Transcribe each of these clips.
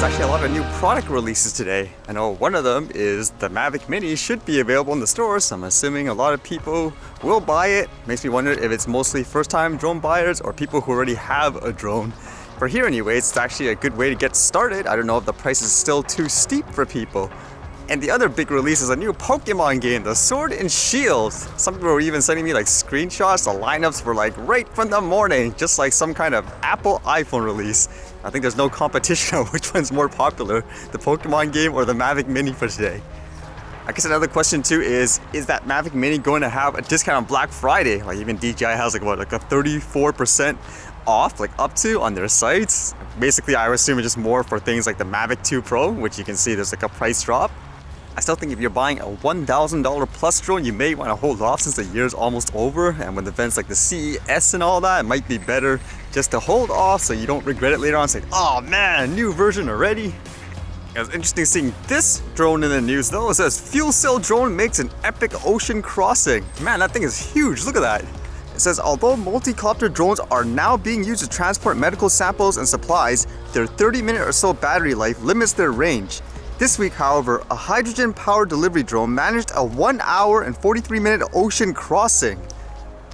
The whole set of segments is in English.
Actually a lot of new product releases today. I know one of them is the Mavic Mini should be available in the stores. I'm assuming a lot of people will buy it. Makes me wonder if it's mostly first-time drone buyers or people who already have a drone. For here anyways, it's actually a good way to get started. I don't know if the price is still too steep for people. And the other big release is a new Pokemon game, the Sword and Shield. Some people were even sending me like screenshots. The lineups were like right from the morning, just like some kind of Apple iPhone release. I think there's no competition on which one's more popular, the Pokemon game or the Mavic Mini for today. I guess another question too is that Mavic Mini going to have a discount on Black Friday? Like even DJI has like what, like a 34% off, like up to on their sites. Basically, I would assume it's just more for things like the Mavic 2 Pro, which you can see there's like a price drop. I still think if you're buying a $1,000 plus drone, you may want to hold off since the year's almost over, and with events like the CES and all that, it might be better just to hold off so you don't regret it later on, saying, oh man, new version already. It was interesting seeing this drone in the news though. It says fuel cell drone makes an epic ocean crossing. Man, that thing is huge, look at that. It says, although multi-copter drones are now being used to transport medical samples and supplies, their 30-minute or so battery life limits their range. This week, however, a hydrogen-powered delivery drone managed a 1 hour and 43-minute ocean crossing.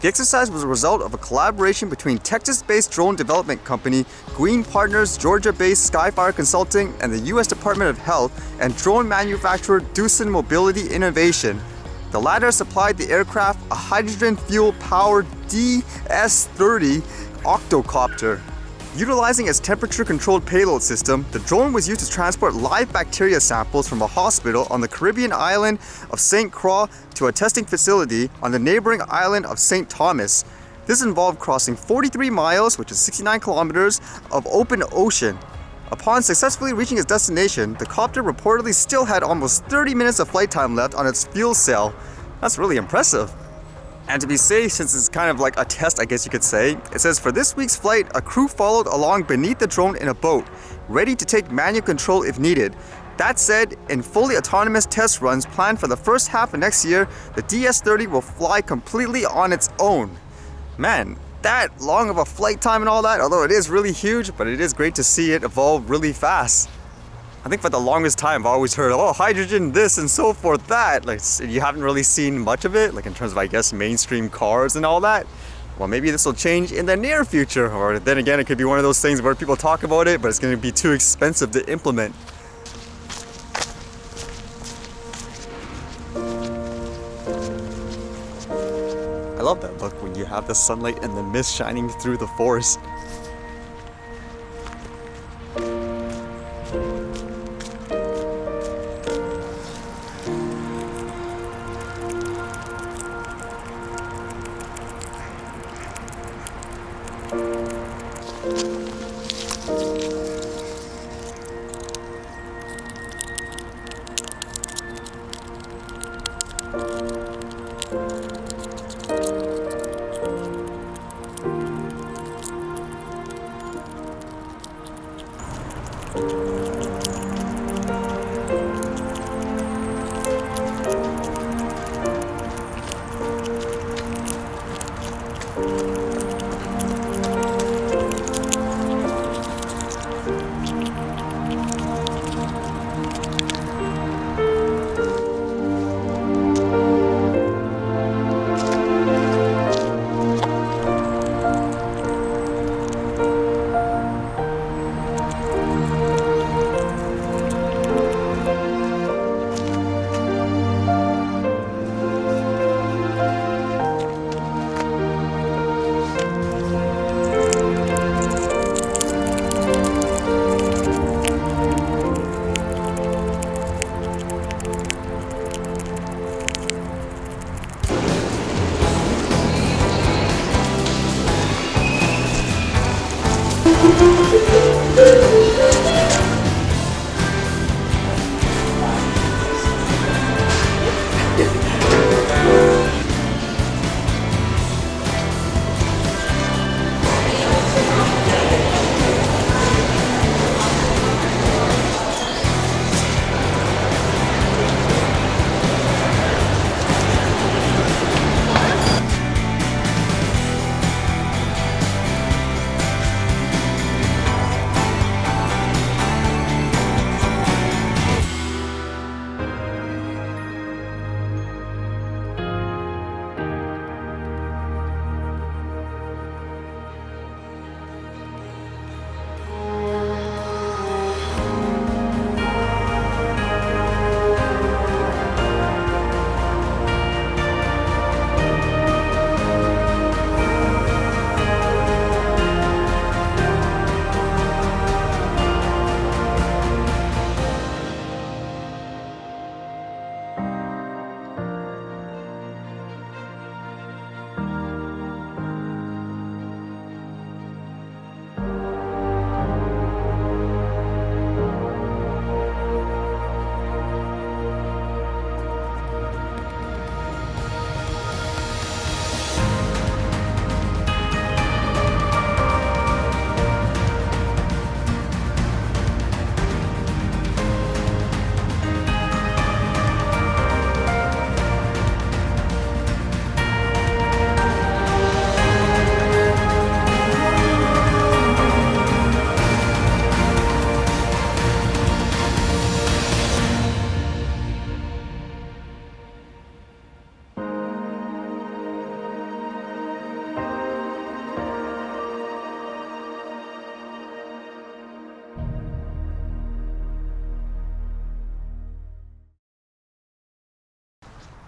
The exercise was a result of a collaboration between Texas-based drone development company Green Partners, Georgia-based Skyfire Consulting, and the U.S. Department of Health, and drone manufacturer Doosan Mobility Innovation. The latter supplied the aircraft a hydrogen fuel-powered DS-30 octocopter. Utilizing its temperature-controlled payload system, the drone was used to transport live bacteria samples from a hospital on the Caribbean island of St. Croix to a testing facility on the neighboring island of St. Thomas. This involved crossing 43 miles, which is 69 kilometers, of open ocean. Upon successfully reaching its destination, the copter reportedly still had almost 30 minutes of flight time left on its fuel cell. That's really impressive. And to be safe, since it's kind of like a test, I guess you could say, it says for this week's flight, a crew followed along beneath the drone in a boat, ready to take manual control if needed. That said, in fully autonomous test runs planned for the first half of next year, the DS-30 will fly completely on its own. Man, that long of a flight time and all that, although it is really huge, but it is great to see it evolve really fast. I think for the longest time I've always heard, oh, hydrogen this and so forth that. Like, you haven't really seen much of it, like in terms of, I guess, mainstream cars and all that. Well, maybe this will change in the near future, or then again, it could be one of those things where people talk about it, but it's going to be too expensive to implement. I love that look when you have the sunlight and the mist shining through the forest.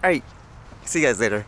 Alright, see you guys later.